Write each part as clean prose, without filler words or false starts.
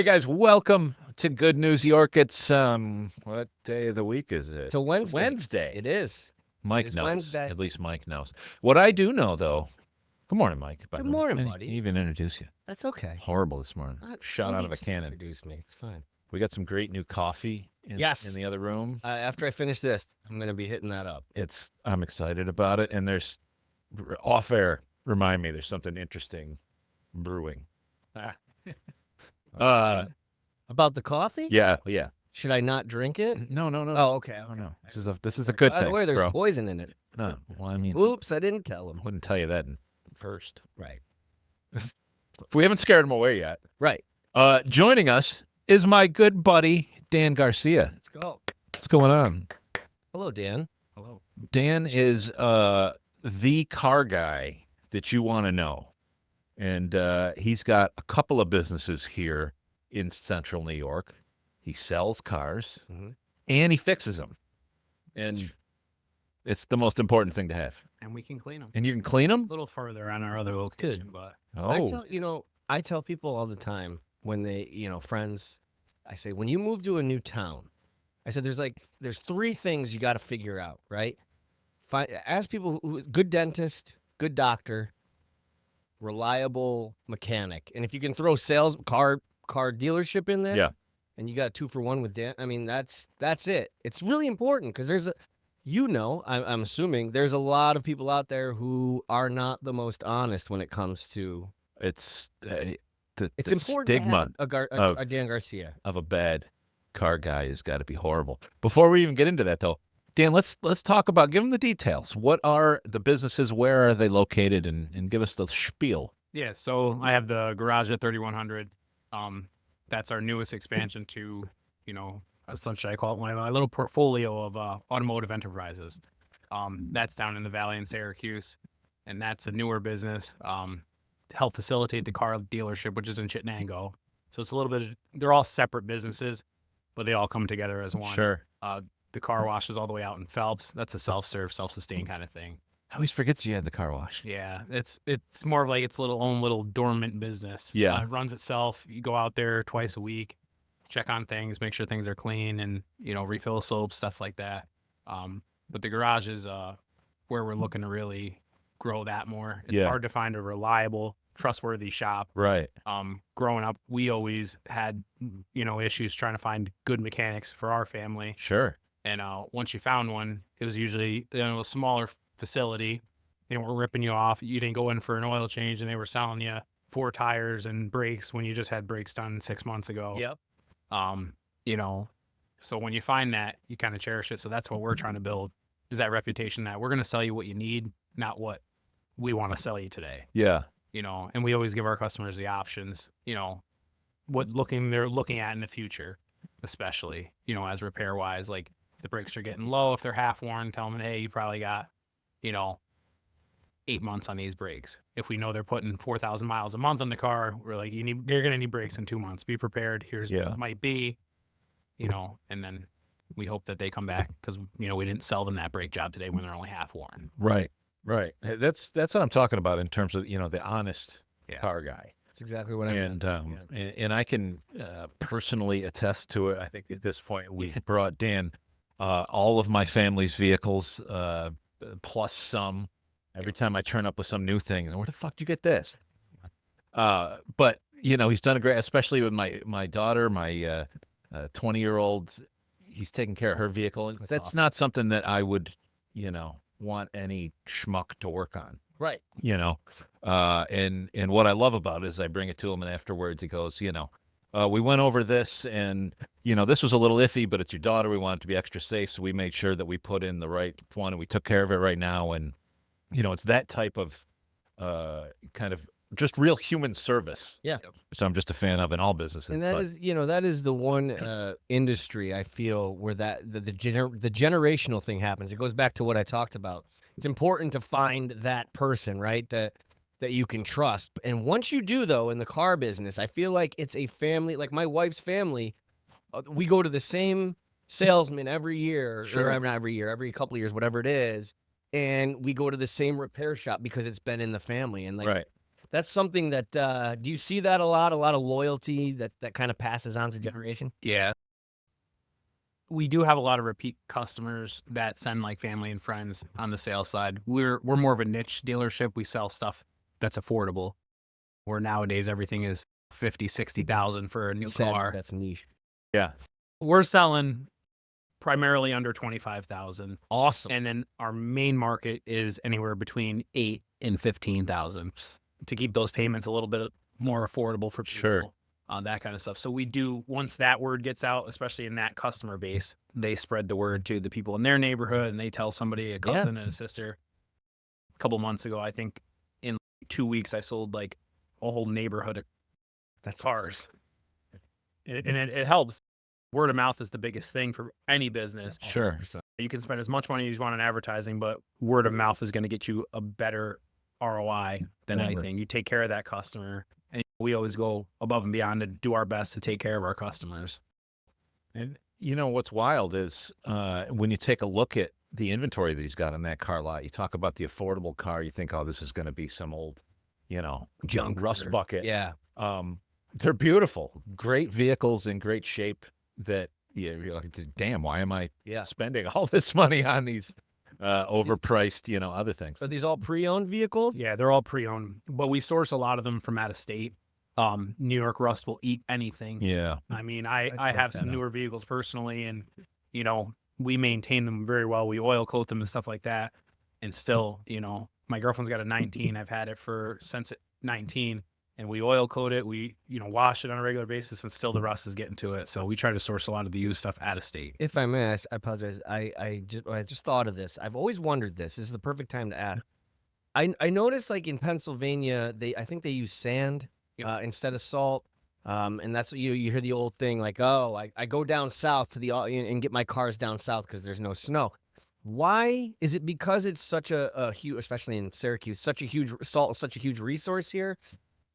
Hey guys, welcome to Good News York. It's what day of the week is it? It's a Wednesday. It's Wednesday. It is. Mike It is knows. Wednesday. At least Mike knows. What I do know, though. Good morning, Mike. Good morning, I didn't buddy. even introduce you. That's okay. Horrible this morning. Shot No out of a need to cannon. Introduce me. It's fine. We got some great new coffee in the other room. After I finish this, I'm going to be hitting that up. I'm excited about it. And there's off air. Remind me, there's something interesting brewing. About the coffee? Yeah. Should I not drink it? No. Oh, okay. Oh, no. This is a good By thing. the way, there's bro. poison in it. No, well, I mean, Oops, I didn't tell him. wouldn't tell you that first. Right. If we haven't scared him away yet. Right. Joining us is my good buddy, Dan Garcia. Let's go. What's going on? Hello, Dan. Hello. Dan is the car guy that you want to know. And he's got a couple of businesses here in central New York. He sells cars and he fixes them. And it's the most important thing to have. And we can clean them. And you can clean them? A little further on our other location, but Oh, I tell people all the time when they, friends, I say, when you move to a new town, I said, there's three things you got to figure out, right? Ask people good dentist, good doctor, reliable mechanic. And if you can throw car dealership in there, yeah. and you got a 2-for-1 with Dan, I mean, that's it. It's really important because I'm assuming there's a lot of people out there who are not the most honest when it comes to. It's the Important stigma to have a Dan Garcia. of a bad car guy has got to be horrible. Before we even get into that, though, Dan, let's talk about, give them the details. What are the businesses? Where are they located? And give us the spiel. yeah. So I have the garage at 3100. That's our newest expansion to, essentially I call it my little portfolio of automotive enterprises. That's down in the valley in Syracuse, and that's a newer business to help facilitate the car dealership, which is in Chittenango. So it's a little bit. They're all separate businesses, but they all come together as one. Sure. The car wash is all the way out in Phelps. That's a self-serve, self-sustained kind of thing. I always forget you had the car wash. Yeah, it's more of like its own little dormant business. Yeah. It runs itself. You go out there twice a week, check on things, make sure things are clean, and refill soap, stuff like that. But the garage is where we're looking to really grow that more. It's hard to find a reliable, trustworthy shop. Right. Growing up, we always had issues trying to find good mechanics for our family. Sure. And once you found one, it was usually a smaller facility. They weren't ripping you off. You didn't go in for an oil change, and they were selling you 4 tires and brakes when you just had brakes done 6 months ago. Yep. So when you find that, you kind of cherish it. So that's what we're trying to build, is that reputation that we're going to sell you what you need, not what we want to sell you today. Yeah. And we always give our customers the options, what they're looking at in the future, especially, as repair wise, like if the brakes are getting low, if they're half worn, tell them, hey, you probably got, 8 months on these brakes. If we know they're putting 4,000 miles a month on the car, we're like, you're going to need brakes in 2 months. Be prepared. Here's what it might be, and then we hope that they come back because, we didn't sell them that brake job today when they're only half worn. Right. That's what I'm talking about in terms of, the honest car guy. That's exactly what I meant. And I can personally attest to it. I think at this point we brought Dan all of my family's vehicles, plus some. Every time I turn up with some new thing, where the fuck do you get this? But he's done a great, especially with my daughter, my 20-year-old. He's taking care of her vehicle, and that's awesome. not something that I would, want any schmuck to work on. Right. And what I love about it is I bring it to him, and afterwards he goes, we went over this, and this was a little iffy, but it's your daughter. We want it to be extra safe, so we made sure that we put in the right one, and we took care of it right now. And it's that type of kind of just real human service. Yeah. So I'm just a fan of in all businesses. And that is the one industry I feel where that the generational thing happens. It goes back to what I talked about. It's important to find that person, right? That you can trust. And once you do, though, in the car business, I feel like it's a family. Like my wife's family, we go to the same salesman every year, or not every year, every couple of years, whatever it is. And we go to the same repair shop because it's been in the family. And That's something that, do you see that a lot of loyalty that kind of passes on through generation? Yeah. We do have a lot of repeat customers that send like family and friends on the sales side. We're more of a niche dealership. We sell stuff that's affordable, where nowadays everything is 50, 60,000 for a new car. That's niche. Yeah. We're selling primarily under 25,000. Awesome. And then our main market is anywhere between 8 and 15,000 to keep those payments a little bit more affordable for people. Sure. That kind of stuff. So we do, once that word gets out, especially in that customer base, they spread the word to the people in their neighborhood, and they tell somebody, a cousin and a sister. A couple months ago, I think in 2 weeks, I sold like a whole neighborhood of cars. And it helps. Word of mouth is the biggest thing for any business. Sure. You can spend as much money as you want on advertising, but word of mouth is going to get you a better ROI than anything. You take care of that customer, and we always go above and beyond to do our best to take care of our customers. And you know what's wild is when you take a look at the inventory that he's got in that car lot. You talk about the affordable car. You think, oh, this is going to be some old, Junk rust bucket. Yeah. They're beautiful, great vehicles in great shape. That you're like, damn, why am I spending all this money on these overpriced, other things? Are these all pre-owned vehicles? Yeah, they're all pre-owned, but we source a lot of them from out of state. New York rust will eat anything. Yeah. I mean, I have some newer vehicles personally, and, we maintain them very well. We oil coat them and stuff like that. And still, my girlfriend's got a 19. I've had it since 19. And we oil coat it, we, wash it on a regular basis, and still the rust is getting to it. So we try to source a lot of the used stuff out of state. If I may, I apologize. I just thought of this. I've always wondered this. This is the perfect time to ask. I noticed, like in Pennsylvania, I think they use sand instead of salt. And that's what you hear the old thing like, oh, I go down south to and get my cars down south because there's no snow. Why is it? Because it's such a huge, especially in Syracuse, such a huge salt, such a huge resource here.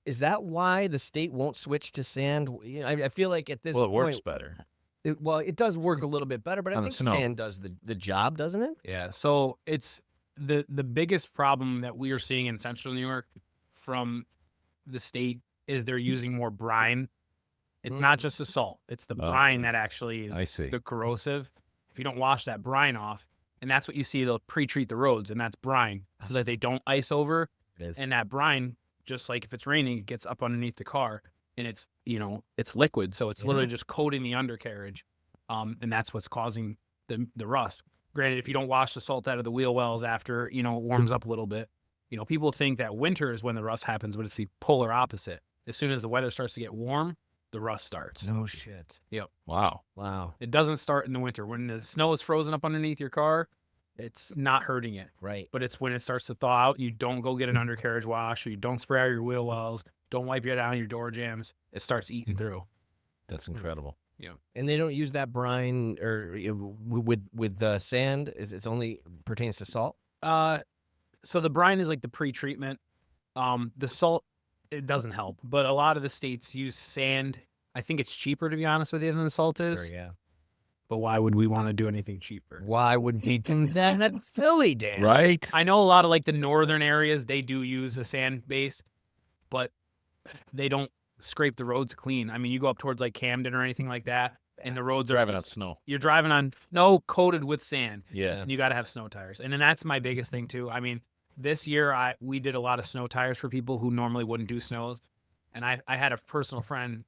Is that why the state won't switch to sand? I feel like at this point, it works better. It does work a little bit better, but I think sand does the job, doesn't it? Yeah. So it's the biggest problem that we are seeing in Central New York from the state is they're using more brine. It's not just the salt; it's the brine that actually is the corrosive. If you don't wash that brine off, and that's what you see, they'll pre-treat the roads, and that's brine so that they don't ice over. It is. And that brine, just like if it's raining, it gets up underneath the car, and it's it's liquid, so it's literally just coating the undercarriage, and that's what's causing the rust. Granted, if you don't wash the salt out of the wheel wells after it warms up a little bit, people think that winter is when the rust happens, but it's the polar opposite. As soon as the weather starts to get warm, the rust starts. No shit. Yep. Wow. It doesn't start in the winter. When the snow is frozen up underneath your car, it's not hurting it. Right. But it's when it starts to thaw out, you don't go get an undercarriage wash, or you don't spray out your wheel wells, don't wipe it down your door jams. It starts eating through. That's incredible. Yeah. And they don't use that brine or with the sand. It's only pertains to salt. So the brine is like the pre-treatment. The salt, it doesn't help. But a lot of the states use sand. I think it's cheaper, to be honest with you, than the salt is. Sure, yeah. But why would we want to do anything cheaper? Why would we do that? That's silly, Dan. Right? I know a lot of like the northern areas, they do use a sand base, but they don't scrape the roads clean. I mean, you go up towards like Camden or anything like that, and the roads are Driving on snow. You're driving on snow coated with sand. Yeah. And you got to have snow tires. And then that's my biggest thing too. I mean, this year we did a lot of snow tires for people who normally wouldn't do snows. And I had a personal friend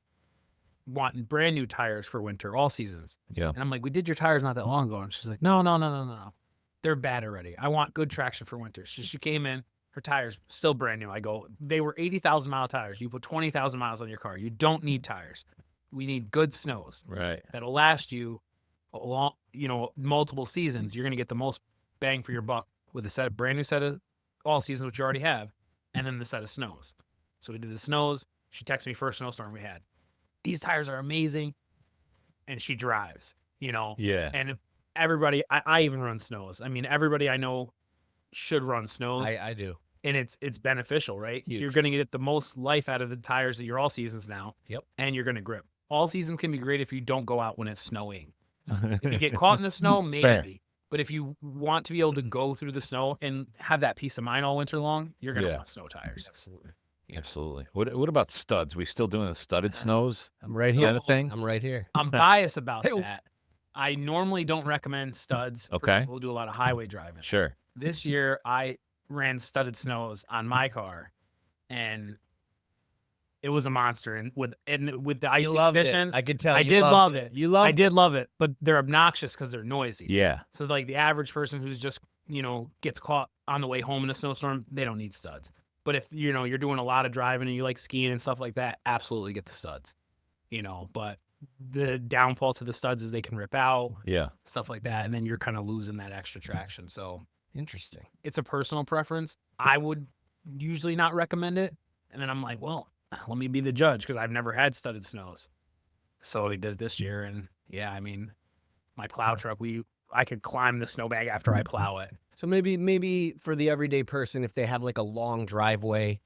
wanting brand new tires for winter, all seasons. Yeah. And I'm like, we did your tires not that long ago. And she's like, no. They're bad already. I want good traction for winter. So she came in, her tires still brand new. I go, they were 80,000 mile tires. You put 20,000 miles on your car. You don't need tires. We need good snows. Right. That'll last you a long, multiple seasons. You're going to get the most bang for your buck with a brand new set of all seasons, which you already have, and then the set of snows. So we did the snows. She texted me first snowstorm we had. These tires are amazing. And she drives, Yeah. And everybody, I even run snows. I mean, everybody I know should run snows. I do. And it's beneficial, right? Huge. You're going to get the most life out of the tires of your all seasons now. Yep. And you're going to grip. All seasons can be great if you don't go out when it's snowing. If you get caught in the snow, maybe. Fair. But if you want to be able to go through the snow and have that peace of mind all winter long, you're going to want snow tires. Absolutely. Absolutely. What about studs? We still doing the studded snows? I'm right Is here. that a thing? I'm right here. I'm biased about Hey, that. I normally don't recommend studs. For Okay. people who do a lot of highway driving. Sure. This year, I ran studded snows on my car, and it was a monster. And with the icy You loved it. conditions, I could tell. I you did loved love it. You loved I did love it, but they're obnoxious because they're noisy. Yeah. So like the average person who's just gets caught on the way home in a snowstorm, they don't need studs. But if you're doing a lot of driving and you like skiing and stuff like that, absolutely get the studs. But the downfall to the studs is they can rip out, Yeah. stuff like that, and then you're kind of losing that extra traction. So Interesting. it's a personal preference. I would usually not recommend it, and then I'm like, well, let me be the judge because I've never had studded snows. So we did it this year, and yeah, I mean, my plow truck, I could climb the snowbank after I plow it. So maybe for the everyday person, if they have like a long driveway,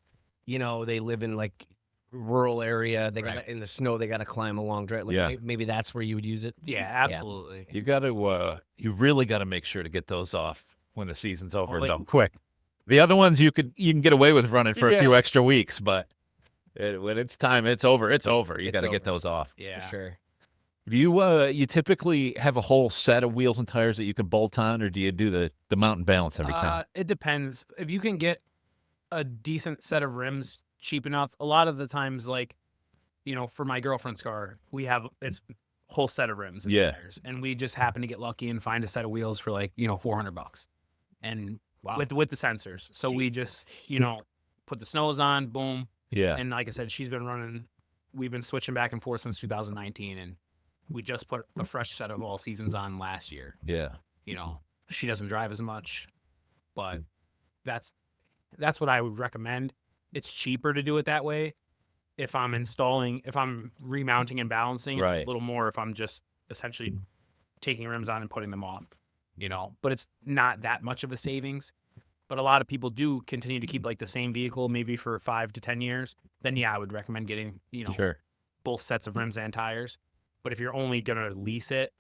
they live in like rural area, they Right. got in the snow, they got to climb a long drive. Like, Yeah. maybe that's where you would use it. Yeah, absolutely. You got to. You really got to make sure to get those off when the season's over. Well, Though quick. The other ones you can get away with running for a few extra weeks, but when it's time, it's over. It's over. You It's got to get over. those off. Yeah. For sure. Do you typically have a whole set of wheels and tires that you can bolt on, or do you do the mountain balance every time? It depends. If you can get a decent set of rims cheap enough, a lot of the times, like, for my girlfriend's car, it's a whole set of rims and Yeah. tires, and we just happen to get lucky and find a set of wheels for like $400, and Wow. with the sensors. So we Jeez. just put the snows on, boom, Yeah. and like I said, we've been switching back and forth since 2019, and we just put a fresh set of all seasons on last year. Yeah. She doesn't drive as much, but that's what I would recommend. It's cheaper to do it that way. If I'm remounting and balancing, Right. it's a little more if I'm just essentially taking rims on and putting them off, but it's not that much of a savings. But a lot of people do continue to keep like the same vehicle maybe for 5 to 10 years. Then yeah, I would recommend getting, Sure. both sets of rims and tires. But if you're only going to lease it,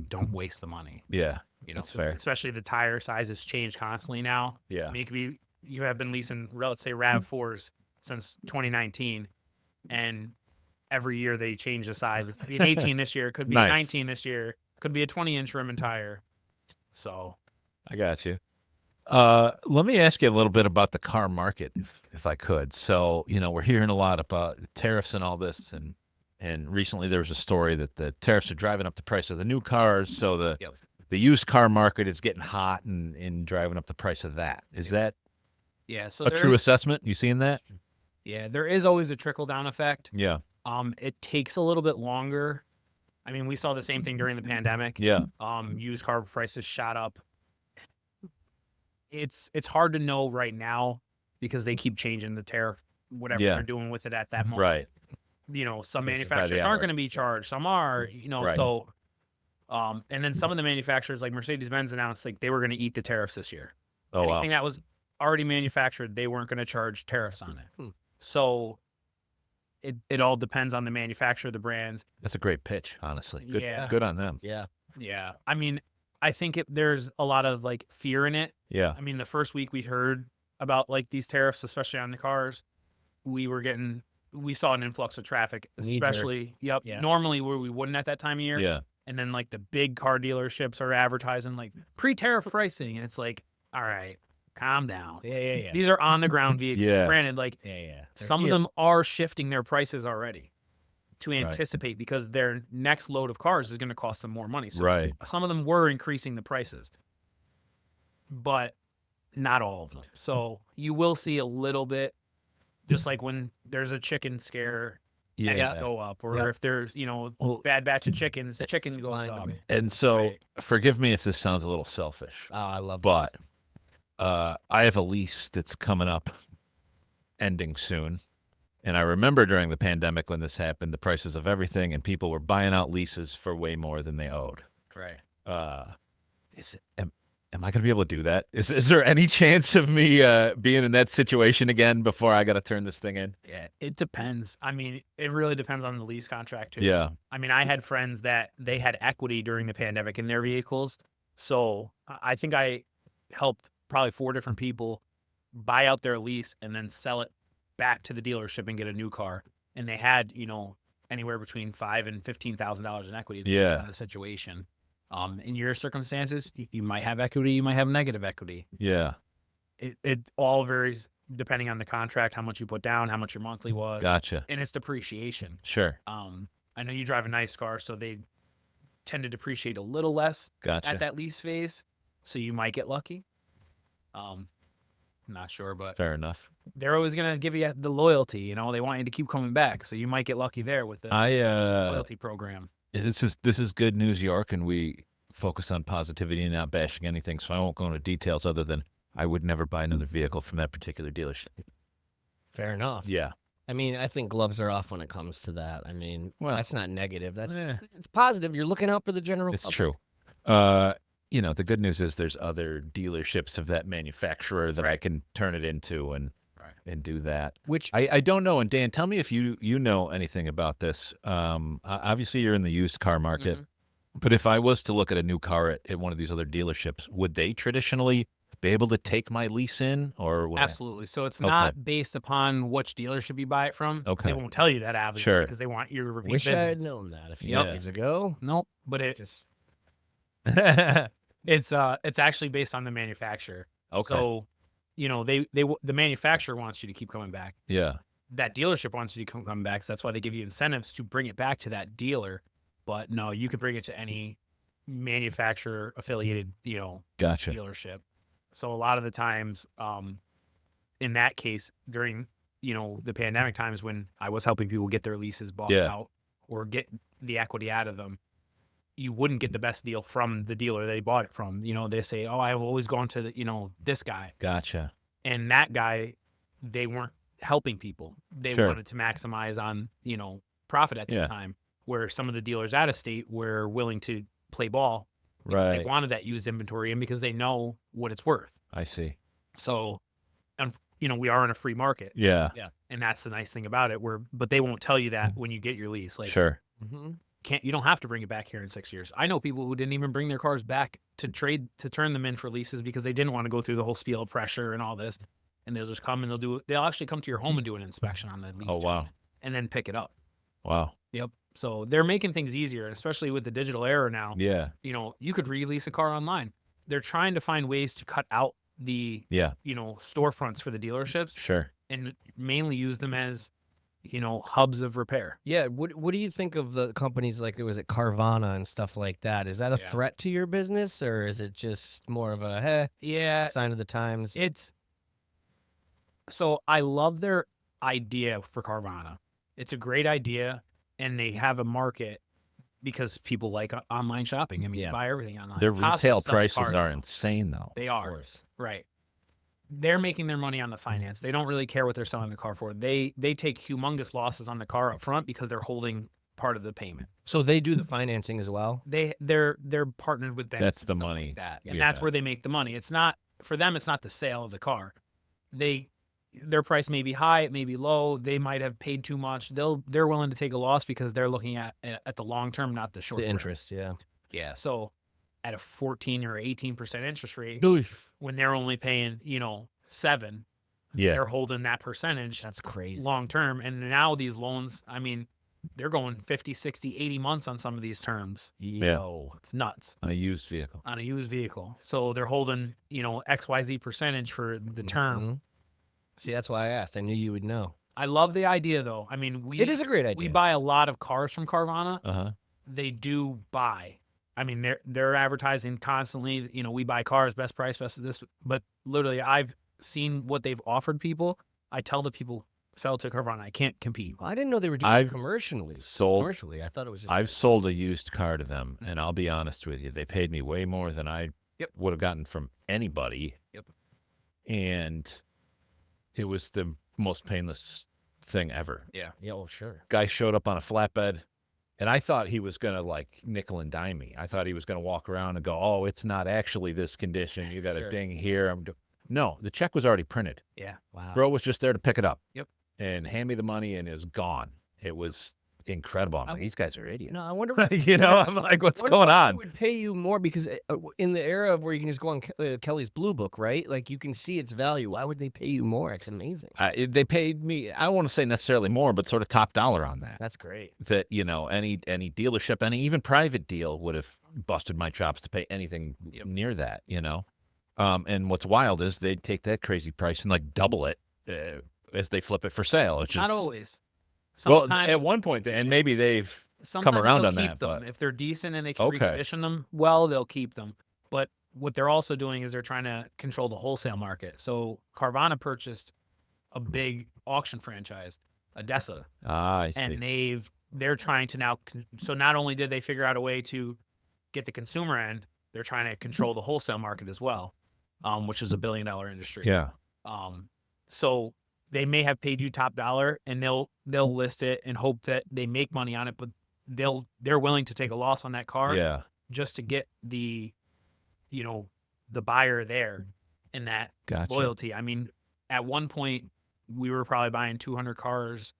don't waste the money. Yeah. That's fair. Especially the tire sizes change constantly now. Yeah. I mean, you have been leasing, let's say, RAV4s since 2019, and every year they change the size. It could be an 18 this year, it could be Nice. a 19 this year, could be a 20-inch rim and tire. So I got you. Let me ask you a little bit about the car market, if I could. So, we're hearing a lot about tariffs and all this, and recently there was a story that the tariffs are driving up the price of the new cars. So the used car market is getting hot and driving up the price of that. Is that yeah, so a true assessment? You seeing that? Yeah, there is always a trickle down effect. Yeah. It takes a little bit longer. I mean, we saw the same thing during the pandemic. Yeah. Used car prices shot up. It's hard to know right now because they keep changing the tariff, whatever Yeah. they're doing with it at that moment. Right. Some by the manufacturers hour. aren't going to be charged. Some are, Right. so, and then some of the manufacturers like Mercedes-Benz announced like they were going to eat the tariffs this year. Oh, wow. Anything that was already manufactured, they weren't going to charge tariffs on it. So it all depends on the manufacturer, the brands. That's a great pitch, honestly. Good, Yeah. good on them. Yeah. Yeah. I mean, I think there's a lot of like fear in it. Yeah. I mean, the first week we heard about like these tariffs, especially on the cars, we saw an influx of traffic, Knee-jerk. especially, Yeah. normally where we wouldn't at that time of year. Yeah. And then like the big car dealerships are advertising like pre-tariff pricing. And it's like, all right, calm down. Yeah. These are on the ground vehicles. Yeah. Granted, like Yeah. some of them are shifting their prices already to Right. anticipate because their next load of cars is going to cost them more money. So Right. some of them were increasing the prices, but not all of them. So you will see a little bit, just like when there's a chicken scare, eggs Yeah. go up, or Yep. if there's, Well, bad batch of chickens, the chicken It's goes fine to up. me. and so Right. forgive me if this sounds a little selfish, Oh, I love but I have a lease that's coming up, ending soon. And I remember during the pandemic when this happened, the prices of everything, and people were buying out leases for way more than they owed. Right. Am I going to be able to do that? Is there any chance of me being in that situation again before I got to turn this thing in? Yeah, it depends. I mean, it really depends on the lease contract too. Yeah. I mean, I had friends that they had equity during the pandemic in their vehicles. So I think I helped probably 4 different people buy out their lease and then sell it back to the dealership and get a new car, and they had, anywhere between $5,000 and $15,000 in equity depending on the situation. In your circumstances, you might have equity, you might have negative equity. Yeah. It all varies depending on the contract, how much you put down, how much your monthly was. Gotcha. And it's depreciation. Sure. I know you drive a nice car, so they tend to depreciate a little less Gotcha. at that lease phase, so you might get lucky. I'm not sure, but Fair enough. they're always going to give you the loyalty. They want you to keep coming back, so you might get lucky there with the loyalty program. This is Good News York, and we focus on positivity and not bashing anything, so I won't go into details other than I would never buy another vehicle from that particular dealership. Fair enough. Yeah. I mean, I think gloves are off when it comes to that. I mean, Well, that's not negative. That's eh. it's positive. You're looking out for the general It's public. true. The good news is there's other dealerships of that manufacturer that I can turn it into and do that. Which I don't know. And Dan, tell me if you know anything about this. Obviously, you're in the used car market, but if I was to look at a new car at one of these other dealerships, would they traditionally be able to take my lease in, or would Absolutely. So it's not based upon which dealership you buy it from. Okay. They won't tell you that, obviously, Sure. because they want your repeat wish I had business. known that a few Yep. years ago. Nope. But it's actually based on the manufacturer. Okay. So, the manufacturer wants you to keep coming back. Yeah. That dealership wants you to come back. So that's why they give you incentives to bring it back to that dealer. But no, you could bring it to any manufacturer affiliated, Gotcha. dealership. So a lot of the times, in that case, during, the pandemic times when I was helping people get their leases bought out or get the equity out of them, you wouldn't get the best deal from the dealer they bought it from. They say, oh, I've always gone to this guy. Gotcha. And that guy, they weren't helping people. They Sure. wanted to maximize on, profit at the time, where some of the dealers out of state were willing to play ball. Because they wanted that used inventory in because they know what it's worth. I see. So, we are in a free market. Yeah. Yeah. And that's the nice thing about it. But they won't tell you that when you get your lease. Like, Sure. you don't have to bring it back here in 6 years. I know people who didn't even bring their cars back to turn them in for leases because they didn't want to go through the whole spiel of pressure and all this. And they'll just come and they'll actually come to your home and do an inspection on the lease. Oh, wow. And then pick it up. Wow. Yep. So they're making things easier, especially with the digital era now. Yeah. You could release a car online. They're trying to find ways to cut out the, storefronts for the dealerships Sure. and mainly use them as, hubs of repair. Yeah. What do you think of the companies like, was it Carvana and stuff like that? Is that a threat to your business, or is it just more of a sign of the times? So I love their idea for Carvana. It's a great idea, and they have a market because people like online shopping. I mean, you buy everything online. Their retail Hospitals sell prices cars are now. insane, though. They are. Right. They're making their money on the finance. They don't really care what they're selling the car for. They take humongous losses on the car up front because they're holding part of the payment. So they do the financing as well? They're partnered with banks. That's and the stuff money. like that. And that's where they make the money. It's not for them. It's not the sale of the car. Their price may be high, it may be low. They might have paid too much. They're willing to take a loss because they're looking at the long term, not the short term. The interest, yeah. Yeah. So at a 14 or 18% interest rate, when they're only paying, 7, they're holding that percentage. That's crazy. Long term. And now these loans, I mean, they're going 50, 60, 80 months on some of these terms. It's nuts. On a used vehicle. On a used vehicle. So they're holding, XYZ percentage for the term. See, that's why I asked. I knew you would know. I love the idea, though. I mean, it is a great idea. We buy a lot of cars from Carvana. Uh-huh. They do buy. I mean, they're advertising constantly. We buy cars, best price, best of this. But literally, I've seen what they've offered people. I tell the people, sell to Carvana. I can't compete. Well, I didn't know they were doing it commercially. Commercially, I thought it was just. I've sold a used car to them, and I'll be honest with you, they paid me way more than I would have gotten from anybody. Yep. And it was the most painless thing ever. Yeah. Yeah, oh, sure. Guy showed up on a flatbed, and I thought he was going to like nickel and dime me. I thought he was going to walk around and go, oh, it's not actually this condition. You got a ding here. No, the check was already printed. Yeah. Wow. Bro was just there to pick it up. Yep. And hand me the money and is gone. It was incredible. I'm like, these guys are idiots. No, I wonder. You know, I'm like, what's wonder going why on? they would pay you more because in the era of where you can just go on Kelly's Blue Book, right? Like you can see its value. Why would they pay you more? It's amazing. They paid me, I don't want to say necessarily more, but sort of top dollar on that. That's great. That, you know, any dealership, any even private deal would have busted my chops to pay anything near that, you know? And what's wild is they'd take that crazy price and like double it as they flip it for sale. It's just, Not always. well, Sometimes, at one point, and maybe they've sometimes around they'll on keep that, them. but- If they're decent and they can Okay. recondition them well, they'll keep them. But what they're also doing is they're trying to control the wholesale market. So Carvana purchased a big auction franchise, Odessa, I see. and they're trying to now. So not only did they figure out a way to get the consumer end, they're trying to control the wholesale market as well, which is $1 billion industry. Yeah. So they may have paid you top dollar, and they'll list it and hope that they make money on it, but they're willing to take a loss on that car Yeah. just to get the buyer there and that Gotcha. loyalty. I mean, at one point we were probably buying 200 cars,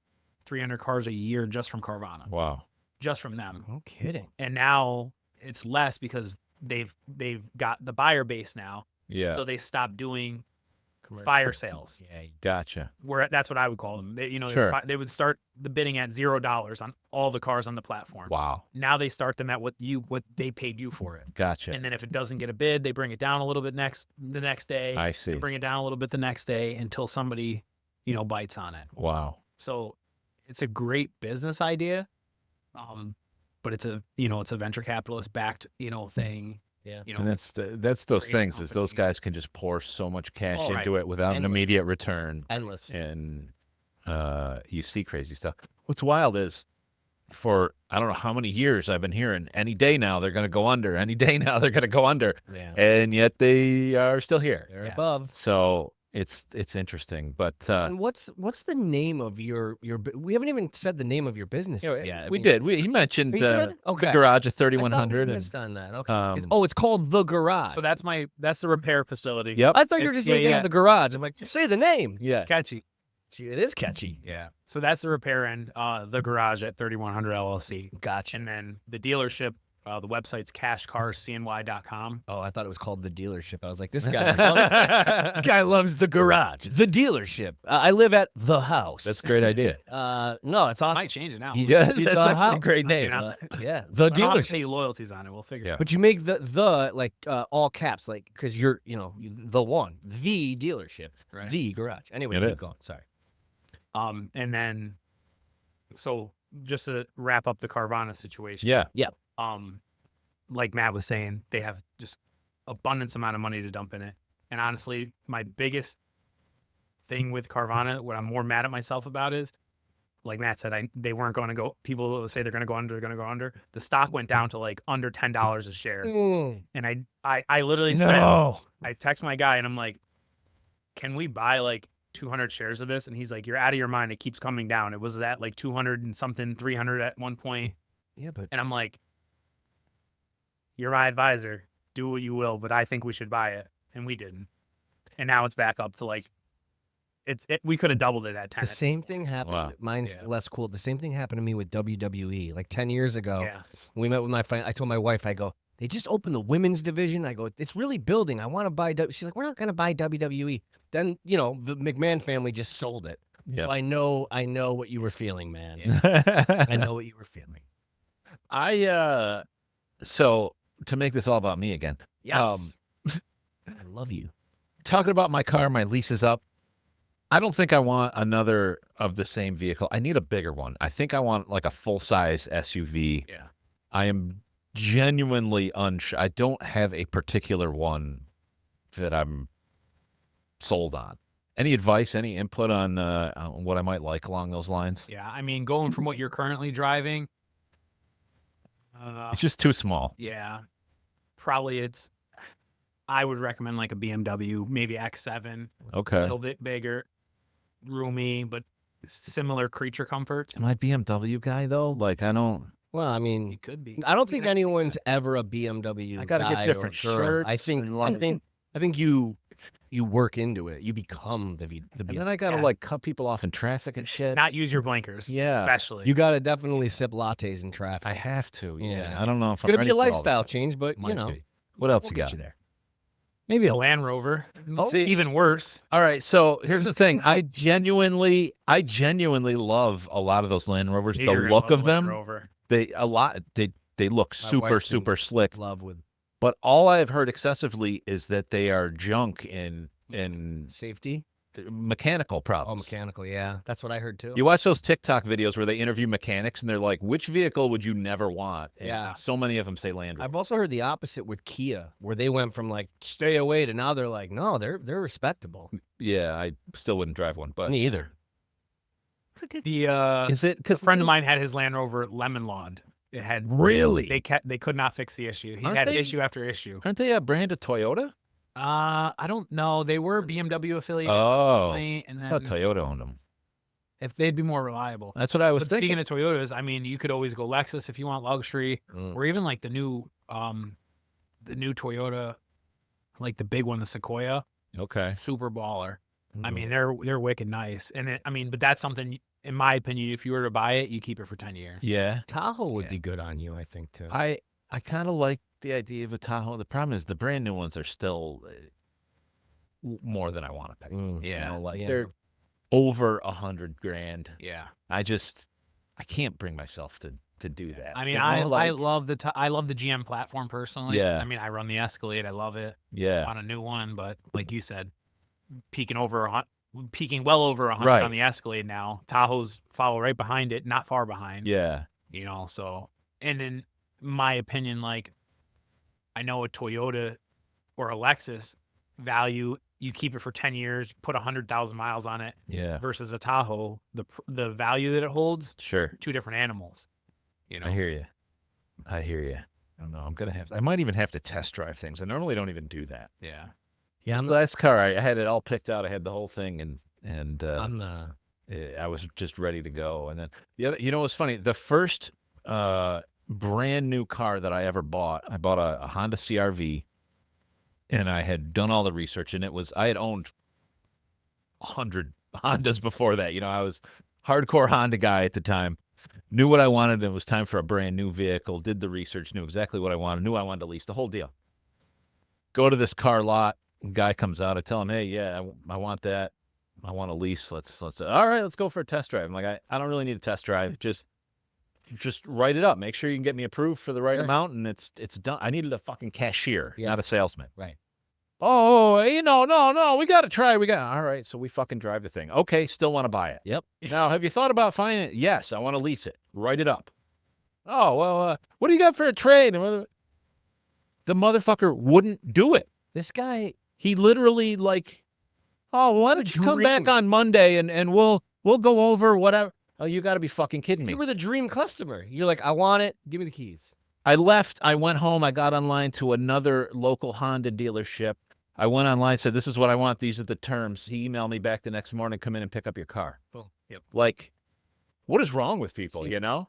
300 cars a year just from Carvana, Wow. just from them. No kidding. And now it's less because they've got the buyer base now. Yeah. So they stopped doing fire sales. Yeah. Gotcha. Where that's what I would call them. Sure. They would start the bidding at $0 on all the cars on the platform. Wow. Now they start them at what they paid you for it. Gotcha. And then if it doesn't get a bid, they bring it down a little bit the next day. I see. They bring it down a little bit the next day until somebody, bites on it. Wow. So it's a great business idea. But it's a venture capitalist backed, thing. Yeah. And that's those create a things is those company. guys can just pour so much cash Oh, into it without an Endless. immediate return. Endless. And you see crazy stuff. What's wild is for I don't know how many years I've been hearing any day now they're going to go under. Any day now they're going to go under. Yeah. And yet they are still here. They're Yeah. above. So it's interesting. But And what's the name of your? We haven't even said the name of your business yet. we did. He mentioned We did? Okay. the garage at I thought we 3100. And, missed on that. Okay. um, It's called the garage. So that's the repair facility. Yep. I thought you were just saying the garage. I'm like, say the name. Yeah. It's catchy. Gee, it is catchy. Yeah. So that's the repair end, the garage at 3100 LLC. Gotcha. And then the dealership, the website's cashcarscny.com. Oh, I thought it was called the dealership. I was like, this guy loves the garage, the dealership. I live at the house. That's a great idea. No, it's awesome. Might change it now. You Yeah, just that's the actually a house. great name. Yeah, the I don't have to dealership. pay you loyalties on it. We'll figure it out. But you make the like all caps, like because you're the one, the dealership, Right. the garage. Anyway, It keep is. going. Sorry. And then, so just to wrap up the Carvana situation. Yeah. Like Matt was saying, they have just abundance amount of money to dump in it. And honestly, my biggest thing with Carvana, what I'm more mad at myself about is, like Matt said, they weren't going to go. People say they're going to go under. They're going to go under. The stock went down to like under $10 a share, and I literally said, I text my guy and I'm like, can we buy like 200 shares of this? And he's like, you're out of your mind. It keeps coming down. It was at like 200 and something, 300 at one point. Yeah, but And I'm like, you're my advisor. Do what you will, but I think we should buy it. And we didn't. And now it's back up to like, we could have doubled it at 10. the same thing happened. Wow. Mine's Yeah. less cool. The same thing happened to me with WWE like 10 years ago. Yeah. We met with my friend. I told my wife, I go, they just opened the women's division. I go, it's really building. I want to buy. She's like, we're not going to buy WWE. Then, the McMahon family just sold it. Yep. So I know what you were feeling, man. I I know what you were feeling. So to make this all about me again, Yes. I love you. talking about my car, my lease is up. I don't think I want another of the same vehicle. I need a bigger one. I think I want like a full-size SUV. Yeah. I am genuinely unsure. I don't have a particular one that I'm sold on. Any advice, any input on what I might like along those lines? Yeah. I mean, going from what you're currently driving, It's just too small. yeah, probably I would recommend like a BMW, maybe X7, a Okay. little bit bigger, roomy, but similar creature comforts. Am I a BMW guy though? Like I don't. Well, I mean, It could be. I don't think anyone's ever a BMW. I gotta get guy different or girl. shirts. I think and like- I think you you work into it. You become the And vehicle. then I gotta like cut people off in traffic and shit. Not use your blinkers. Yeah. Especially. You got to definitely sip lattes in traffic. I have to. Yeah. Yeah. I don't know if It's I'm gonna ready be a for all lifestyle that. change, but Might you know, be. What else we'll you get got? you there. Maybe a Land Rover. Oh. See- Even worse. All right, so here's the thing. I genuinely love a lot of those Land Rovers. You're The gonna look love of a Land them, Rover. they look My super wife's in super slick. Love with But all I've heard excessively is that they are junk in safety. mechanical Oh, problems. mechanical. Yeah, that's what I heard too. You watch those TikTok videos where they interview mechanics and they're like, "Which vehicle would you never want?" And Yeah. so many of them say Land Rover. I've also heard the opposite with Kia, where they went from like stay away to now they're like, no, they're respectable. Yeah, I still wouldn't drive one, but Me either. The is it a because friend of mine had his Land Rover lemon lawed. It had Really? they could not fix the issue. He Aren't had they- issue after issue. aren't they a brand of Toyota? I don't know. They were BMW affiliated, Oh, and I thought then Toyota owned them. if they'd be more reliable. That's what I was But thinking. speaking of Toyotas, I mean, you could always go Lexus if you want luxury, or even like the new Toyota, like the big one, the Sequoia, Okay. super baller. I Mm. mean, they're wicked nice, and but that's something, in my opinion, if you were to buy it, you keep it for 10 years. Yeah. Tahoe would Yeah. be good on you, I think too. I kind of like the idea of a Tahoe. The problem is the brand new ones are still more than I want to pay. Mm. You know, like Yeah. they're over $100,000. Yeah. I can't bring myself to do that. I mean, You know, I like- love I love the GM platform personally. Yeah. I mean, I run the Escalade. I love it. yeah. On a new one, but like you said, peaking well over 100 Right. on the Escalade now. Tahoe's follow right behind it, not far behind. Yeah. You know, so, and in my opinion, like, I know a Toyota or a Lexus value, you keep it for 10 years, put 100,000 miles on it, Yeah. versus a Tahoe, the value that it holds, Sure. two different animals. You know, I hear you. I don't know. I might even have to test drive things. I normally don't even do that. yeah. Yeah, The last car, I had it all picked out. I had the whole thing, and I'm the I was just ready to go. And then the other, you know, what's funny? The first brand new car that I ever bought, I bought a Honda CRV, and I had done all the research, and I had owned 100 Hondas before that. You know, I was hardcore Honda guy at the time. Knew what I wanted, and it was time for a brand new vehicle. Did the research, knew exactly what I wanted. Knew I wanted to lease the whole deal. Go to this car lot. Guy comes out. I tell him, "Hey, yeah, I want that. I want to lease. Let's all right, let's go for a test drive." I'm like, I don't really need a test drive. Just write it up. Make sure you can get me approved for the right Sure. amount, and it's done. I needed a fucking cashier, Yeah. not a salesman. Right. Oh, no, we got to try. All right, so we fucking drive the thing. Okay, still want to buy it. Yep. Now, have you thought about financing it? Yes, I want to lease it. Write it up. Oh, well, what do you got for a trade? The motherfucker wouldn't do it. this guy. He literally like, "Oh, why don't you come back Dream. on Monday and we'll go over whatever." Oh, you got to be fucking kidding me. You were the dream customer. You're like, I want it. Give me the keys. I left. I went home. I got online to another local Honda dealership. I went online, said, "This is what I want. These are the terms." He emailed me back the next morning, "Come in and pick up your car." Boom. Yep. Like, what is wrong with people, See, you know?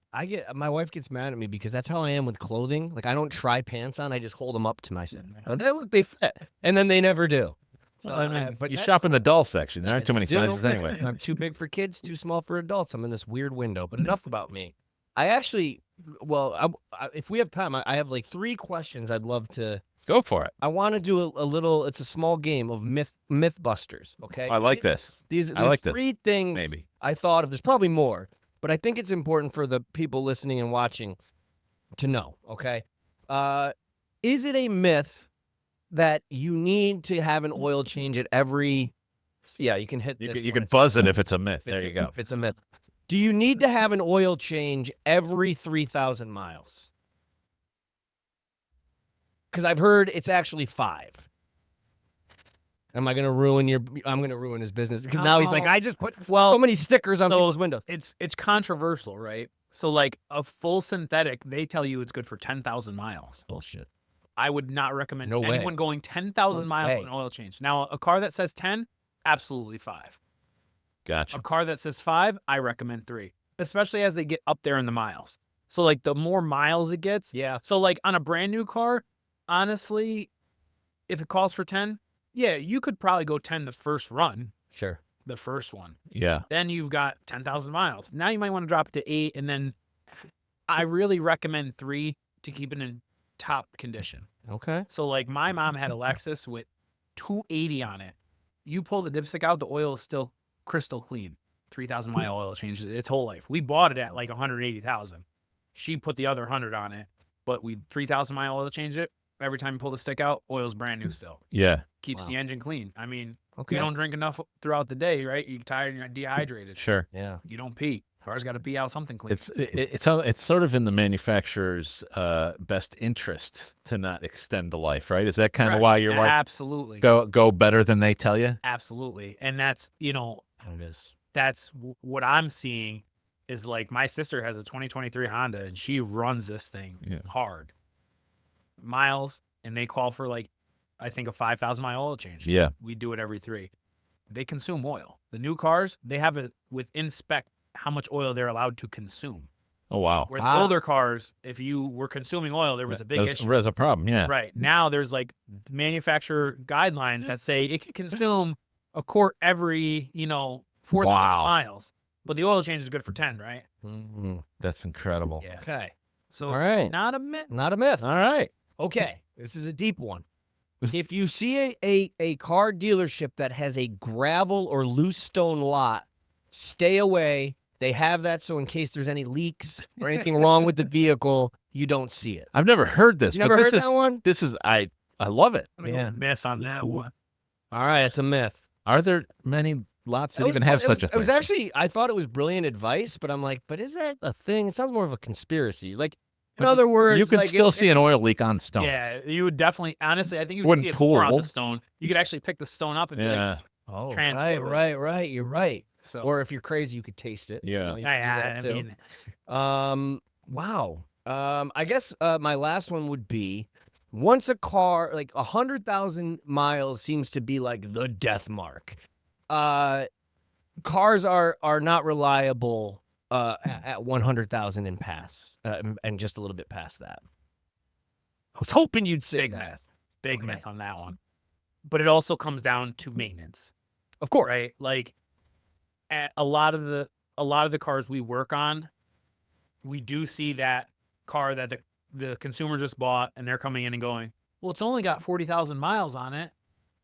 My wife gets mad at me because that's how I am with clothing. Like I don't try pants on. I just hold them up to myself. Oh, they fit, and then they never do. So, Well, I mean, but you that's- shop in the doll section. There aren't too many Do. sizes anyway. I'm too big for kids, too small for adults. I'm in this weird window. But enough about me. I actually, if we have time, I have like 3 questions I'd love to. Go for it. I want to do a little. It's a small game of myth busters. Okay. I like this. There's like this. 3 things Maybe. I thought of. There's probably more, but I think it's important for the people listening and watching to know. Okay. Is it a myth that you need to have an oil change at every? Yeah, you can hit. You this can one. buzz it if it's a myth. If it's There a- you go. If it's a myth. Do you need to have an oil change every 3,000 miles? Because I've heard it's actually 5. Am I going to ruin I'm going to ruin his business because now he's like, I just put so many stickers on so- people's windows. It's controversial, right? So like a full synthetic, they tell you it's good for 10,000 miles. Bullshit. I would not recommend No way. anyone going 10,000 No miles way. on an oil change. Now, a car that says 10, absolutely 5. Gotcha. A car that says 5, I recommend 3, especially as they get up there in the miles. So like the more miles it gets. Yeah. So like on a brand new car, honestly, if it calls for 10, Yeah, you could probably go 10 the first run, Sure. the first one. Yeah. Then you've got 10,000 miles. Now you might want to drop it to 8, and then I really recommend 3 to keep it in top condition. Okay. So like my mom had a Lexus with 280 on it. You pull the dipstick out, the oil is still crystal clean. 3,000 mile oil change its whole life. We bought it at like 180,000. She put the other 100 on it, but we 3,000 mile oil change it. Every time you pull the stick out, oil's brand new still. Yeah. Keeps Wow. the engine clean. I mean, Okay. you don't drink enough throughout the day, right? You're tired, you're dehydrated. Sure. Yeah. You don't pee. Car's got to pee out something clean. It's sort of in the manufacturer's best interest to not extend the life, right? Is that kind of Correct. why you're like Absolutely. go better than they tell you? Absolutely. And that's, It is. that's what I'm seeing is like my sister has a 2023 Honda and she runs this thing hard. Miles, and they call for like, I think a 5,000 mile oil change. Yeah. We do it every 3. They consume oil. The new cars, they have it within spec how much oil they're allowed to consume. Oh wow. Where the older cars, if you were consuming oil, there was a big issue. There's a problem. Yeah. Right. Now there's like manufacturer guidelines that say it can consume a quart every, 4,000 Wow. miles. But the oil change is good for 10, right? Mhm. That's incredible. Yeah. Okay. So All right. not a myth. Not a myth. All right. Okay. This is a deep one. If you see a car dealership that has a gravel or loose stone lot, stay away. They have that so in case there's any leaks or anything wrong with the vehicle, you don't see it. I've never heard this. You but never this heard is, that one? This is I love it. Yeah. Myth on that one. All right, it's a myth. Are there many lots that It was- even have it such was- a It was thing? actually, I thought it was brilliant advice, but I'm like, but is that a thing? It sounds more of a conspiracy. Like, in But other words, You can like still see an oil leak on stone. Yeah, you would definitely, honestly, I think you would Wouldn't see it more on pool. the stone. You could actually pick the stone up and be like, Yeah. Oh, transfer right, it. right. You're right. so. Or if you're crazy, you could taste it. Yeah. You can do that I too. mean, Wow. I guess my last one would be once a car like 100,000 miles seems to be like the death mark. Cars are not reliable at 100,000 and pass, and just a little bit past that. I was hoping you'd say big that. myth. Big Okay. myth on that one. But it also comes down to maintenance. Of course. Right? Like a lot of the cars we work on, we do see that car that the consumer just bought and they're coming in and going, well, it's only got 40,000 miles on it.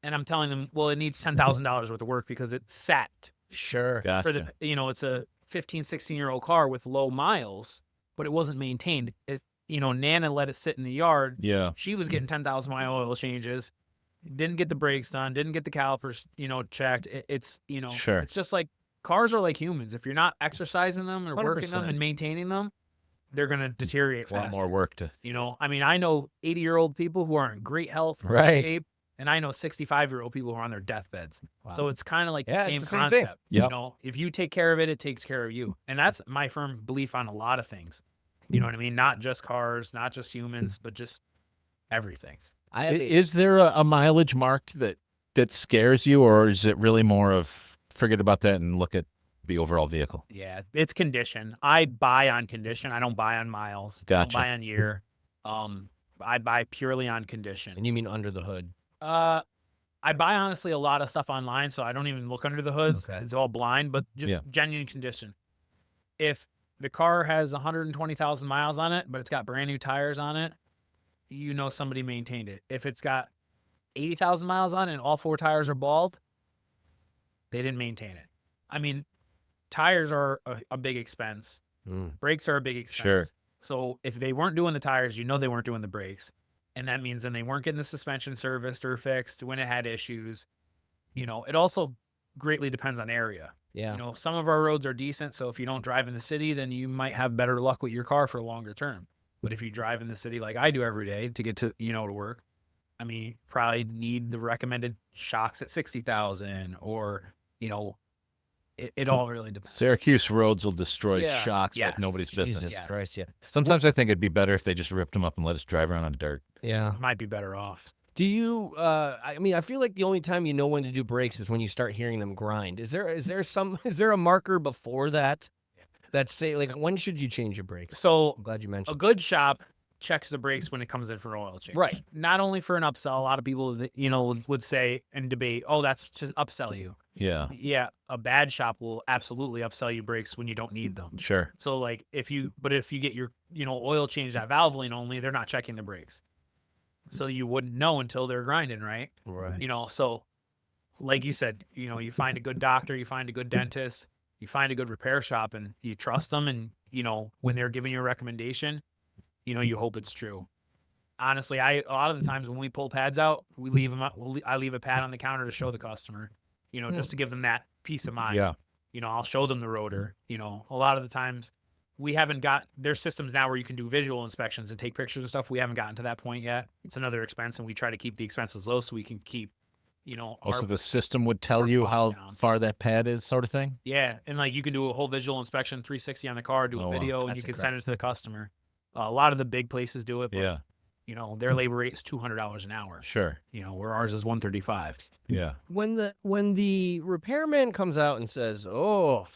And I'm telling them, well, it needs $10,000 worth of work because it's sat Sure. Gotcha. for the, it's a 15, 16-year-old car with low miles, but it wasn't maintained. Nana let it sit in the yard. Yeah. She was getting 10,000 mile oil changes, didn't get the brakes done, didn't get the calipers, checked. It's Sure. it's just like cars are like humans. If you're not exercising them or working them 100%. and maintaining them, they're going to deteriorate A lot faster. more work to. I mean, I know 80-year-old people who are in great health, great Right. shape, and I know 65-year-old people who are on their deathbeds. Wow. So it's kind of like Yeah, the same it's the same thing. concept. Yep. If you take care of it, it takes care of you. And that's my firm belief on a lot of things. You know what I mean? Not just cars, not just humans, but just everything. I have a- Is there a mileage mark that scares you, or is it really more of forget about that and look at the overall vehicle? Yeah, it's condition. I buy on condition. I don't buy on miles. I Gotcha. don't buy on year. I buy purely on condition. and you mean under the hood? I buy honestly a lot of stuff online, so I don't even look under the hoods. Okay. It's all blind, but just Yeah. genuine condition. If the car has 120,000 miles on it, but it's got brand new tires on it, somebody maintained it. If it's got 80,000 miles on it and all 4 tires are bald, they didn't maintain it. I mean, tires are a big expense. Brakes are a big expense. Sure. So if they weren't doing the tires, they weren't doing the brakes. And that means then they weren't getting the suspension serviced or fixed when it had issues. It also greatly depends on area. Yeah. Some of our roads are decent. So if you don't drive in the city, then you might have better luck with your car for a longer term. But if you drive in the city like I do every day to get to, to work, I mean, you probably need the recommended shocks at 60,000 or, it all really depends. Syracuse roads will destroy Yeah. shocks like Yes. nobody's business. Jesus Yes. Christ, yeah. Sometimes I think it'd be better if they just ripped them up and let us drive around on dirt. Yeah. Might be better off. Do you? I mean, I feel like the only time you know when to do brakes is when you start hearing them grind. Is there a marker before that say like when should you change your brakes? So I'm glad you a mentioned. good shop checks the brakes when it comes in for an oil change. Right. Not only for an upsell, a lot of people, would say and debate, oh, that's just upsell you. Yeah. Yeah. A bad shop will absolutely upsell you brakes when you don't need them. Sure. So like if you get your, oil change at Valvoline only, they're not checking the brakes. So you wouldn't know until they're grinding, right? Right. So like you said, you find a good doctor, you find a good dentist, you find a good repair shop, and you trust them. And, when they're giving you a recommendation, you hope it's true. Honestly, a lot of the times when we pull pads out, we leave them up. I leave a pad on the counter to show the customer, just to give them that peace of mind. Yeah. I'll show them the rotor. A lot of the times we haven't got, there's systems now where you can do visual inspections and take pictures and stuff. We haven't gotten to that point yet. It's another expense, and we try to keep the expenses low so we can keep, Also, the system would tell you how down. far that pad is, sort of thing. Yeah. And like you can do a whole visual inspection, 360 on the car, do a Oh, wow. video, and That's you can incredible. send it to the customer. A lot of the big places do it, but, Yeah. their labor rate is $200 an hour. Sure. Where ours is $135. Yeah. When the repairman comes out and says, "Oh,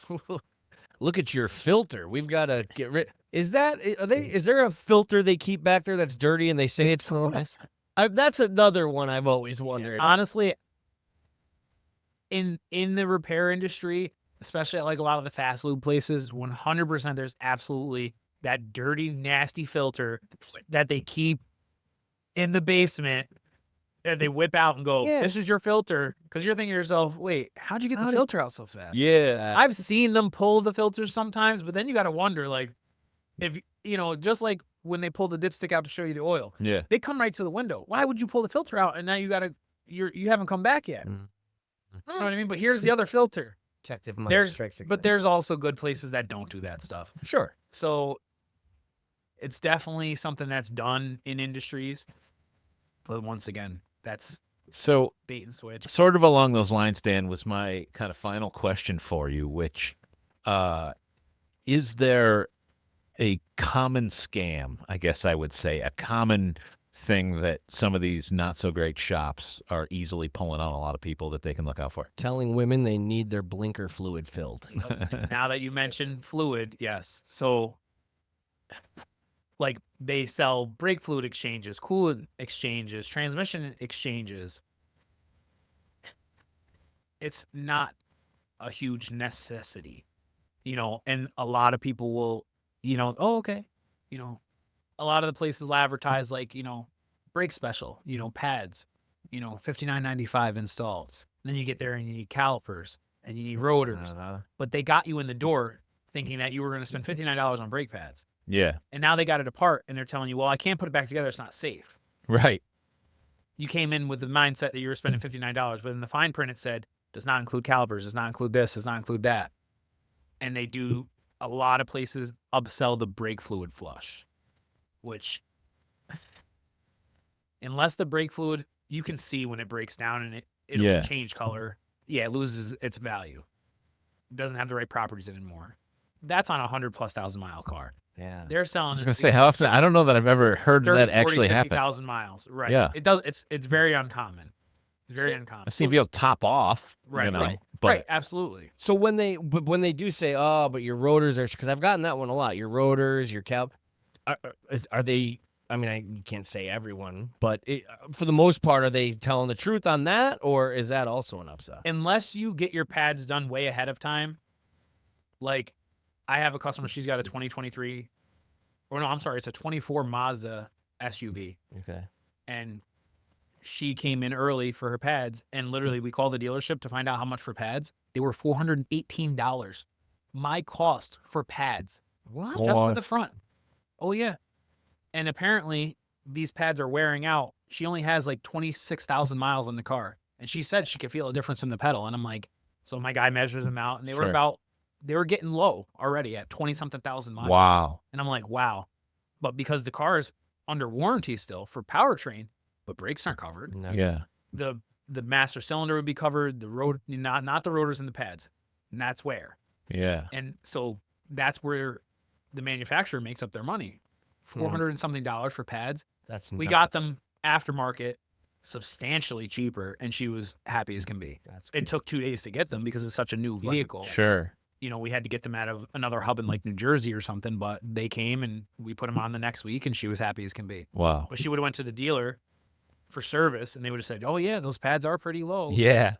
look at your filter. We've got to get rid." Is there a filter they keep back there that's dirty and they say it's nice? That's another one I've always wondered. Honestly, in the repair industry, especially at like a lot of the fast lube places, 100% there's absolutely that dirty, nasty filter that they keep in the basement that they whip out and go, Yeah. "This is your filter." Because you're thinking to yourself, wait, how'd you get the filter out so fast? Yeah. I've seen them pull the filters sometimes, but then you got to wonder, like, if, just like when they pull the dipstick out to show you the oil, Yeah. they come right to the window. Why would you pull the filter out? And now you haven't come back yet. Mm. You know what I mean? But here's the other filter. Detective Mike There's, strikes again. but there's also good places that don't do that stuff. Sure. So it's definitely something that's done in industries. But once again, that's So, bait and switch. sort of along those lines, Dan, was my kind of final question for you, which is there a common scam, I guess I would say, a common thing that some of these not so great shops are easily pulling on a lot of people that they can look out for? Telling women they need their blinker fluid filled. Now that you mentioned fluid, yes. So, like, they sell brake fluid exchanges, coolant exchanges, transmission exchanges. It's not a huge necessity, and a lot of people will, oh, okay. A lot of the places will advertise like, brake special, pads, $59.95 installed. And then you get there and you need calipers and you need rotors, but they got you in the door thinking that you were going to spend $59 on brake pads. Yeah. And now they got it apart and they're telling you, well, I can't put it back together. It's not safe. Right. You came in with the mindset that you were spending $59, but in the fine print, it said, does not include calipers, does not include this, does not include that. And they do, a lot of places upsell the brake fluid flush, which, unless the brake fluid, you can see when it breaks down and it'll Yeah. change color. Yeah, it loses its value. It doesn't have the right properties anymore. That's on a 100,000+ mile car. Yeah. They're selling. I was going to say, how often? I don't know that I've ever heard 30, that 40, actually happen. 50,000 miles. Right. Yeah. It does. It's very uncommon. It's very uncommon. I've seen people top off. Right, You know, right. But Right. Absolutely. So when they do say, "Oh, but your rotors are," because I've gotten that one a lot. Your rotors, your are they? I mean, you can't say everyone, but for the most part, are they telling the truth on that, or is that also an upsell? Unless you get your pads done way ahead of time, like I have a customer, she's got a 2023, or no, I'm sorry, it's a 24 Mazda SUV, Okay. and she came in early for her pads, and literally we called the dealership to find out how much for pads. They were $418. My cost for pads, What? just for the front. Oh yeah, and apparently these pads are wearing out. She only has like 26,000 miles on the car, and she said she could feel a difference in the pedal. And I'm like, so my guy measures them out, and they were getting low already at 20-something thousand miles. wow. And I'm like, wow. But because the car is under warranty still for powertrain, but brakes aren't covered. No. Yeah. The master cylinder would be covered. The road, not the rotors and the pads, and that's where. Yeah. And so that's where the manufacturer makes up their money. $400 and something for pads. That's We nuts. got them aftermarket, substantially cheaper, and she was happy as can be. That's It took 2 days to get them because it's such a new vehicle. Sure. we had to get them out of another hub in like New Jersey or something, but they came and we put them on the next week and she was happy as can be. Wow. But she would have went to the dealer for service and they would have said, oh yeah, those pads are pretty low. Yeah.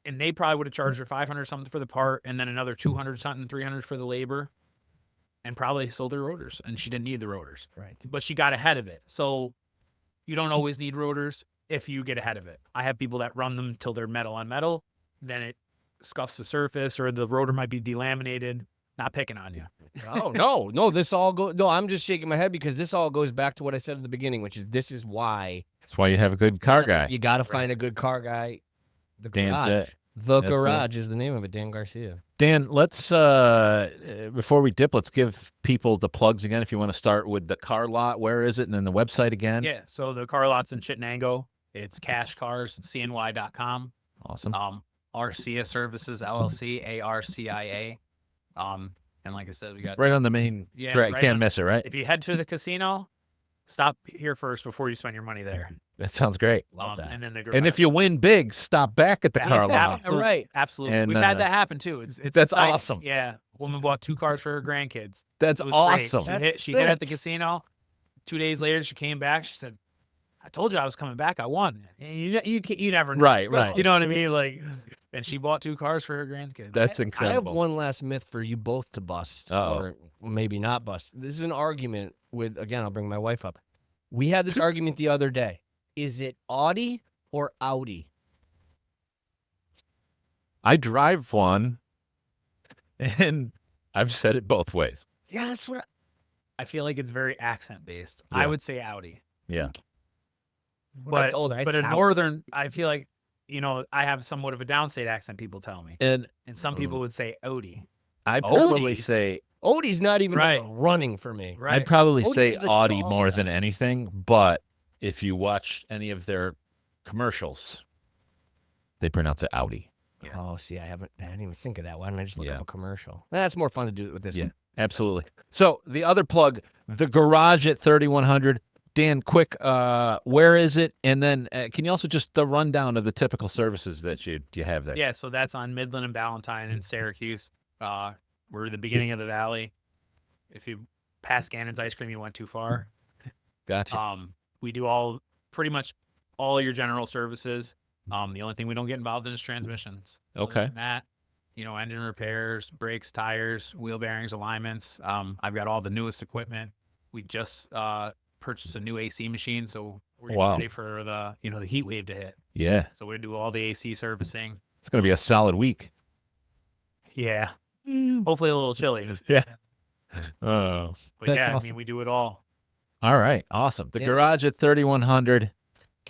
And they probably would have charged her 500 something for the part and then another 200 something, 300 for the labor, and probably sold her rotors, and she didn't need the rotors. Right. But she got ahead of it. So you don't always need rotors if you get ahead of it. I have people that run them till they're metal on metal, then it scuffs the surface or the rotor might be delaminated. Not picking on you. Oh, no, this all goes. No, I'm just shaking my head because this all goes back to what I said at the beginning, which is this is why That's why you have a good car guy. you got to find a good car guy. The Dan's garage. it. The That's Garage is the name of it, Dan Garcia. Dan, let's before we dip, let's give people the plugs again. If you want to start with the car lot, where is it, and then the website again. Yeah. So the car lot's in Chittenango. It's cashcarscny.com. Awesome. Arcia Services LLC, ARCIA. And like I said, we got Right on the main Yeah, thread. right Can't on- miss it, right? if you head to the casino, stop here first before you spend your money there. That sounds great. And then the And if you win big, stop back at the car lot. Absolutely. Right. Absolutely. And, We've had that happen too. It's that's exciting. awesome. Yeah. Woman bought 2 cars for her grandkids. That's It was great. awesome. She hit at the casino. 2 days later, she came back. She said, I told you I was coming back. I won. And you never know. Right, right. You know what I mean? Like, and she bought 2 cars for her grandkids. That's I have incredible. one last myth for you both to bust, Uh-oh. or maybe not bust. This is an argument with, again, I'll bring my wife up. We had this argument the other day. Is it Audi or Audi? I drive one, and I've said it both ways. Yeah, that's what I feel like it's very accent based. Yeah. I would say Audi. Yeah. I But told her. I but said in Audi. northern, I feel like I have somewhat of a downstate accent. People tell me, And and some people would say Audi. I'd Audi? probably say Audi's not even Right. running for me. Right. I'd probably Audi's say the Audi dog. more than anything. But if you watch any of their commercials, they pronounce it Audi. Yeah. Oh, see, I didn't even think of that. Why didn't I just look Yeah. up a commercial? That's more fun to do it with this Yeah. one. Absolutely. So the other plug, the garage at 3100. Dan, quick, where is it? And then can you also just the rundown of the typical services that you have there? Yeah, so that's on Midland and Ballantyne in Syracuse. We're the beginning of the valley. If you pass Gannon's ice cream, you went too far. Gotcha. We do pretty much all your general services. The only thing we don't get involved in is transmissions. Other Okay. than that, engine repairs, brakes, tires, wheel bearings, alignments. I've got all the newest equipment. We just purchased a new AC machine, so we're getting Wow. ready for the the heat wave to hit. Yeah. So we do all the AC servicing. It's going to be a solid week. Yeah. Hopefully a little chilly. Yeah. Oh. But That's yeah, I awesome. mean, we do it all. All right. Awesome. The Yeah. garage at 3100.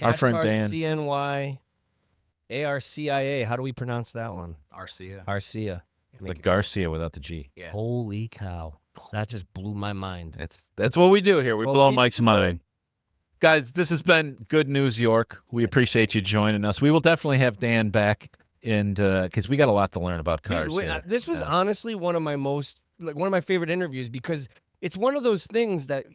Our friend Cash Dan. Cars, CNY, ARCIA. How do we pronounce that one? Arcia. Arcia. The Garcia without the G. Yeah. Holy cow. That just blew my mind. That's what we do here. We That's what blow we Mike's mind. Guys, this has been Good News York. We appreciate you joining us. We will definitely have Dan back, and because we got a lot to learn about Dude, cars. wait, here. this was honestly one of my favorite interviews because it's one of those things that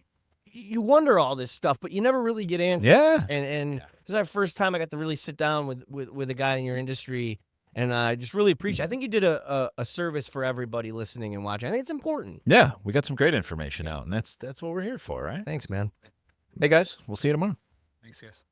you wonder all this stuff, but you never really get answers. Yeah. And this is our first time I got to really sit down with a guy in your industry, and I just really appreciate. I think you did a service for everybody listening and watching. I think it's important. Yeah. We got some great information out, and that's what we're here for, right? Thanks, man. Hey, guys, we'll see you tomorrow. Thanks, guys.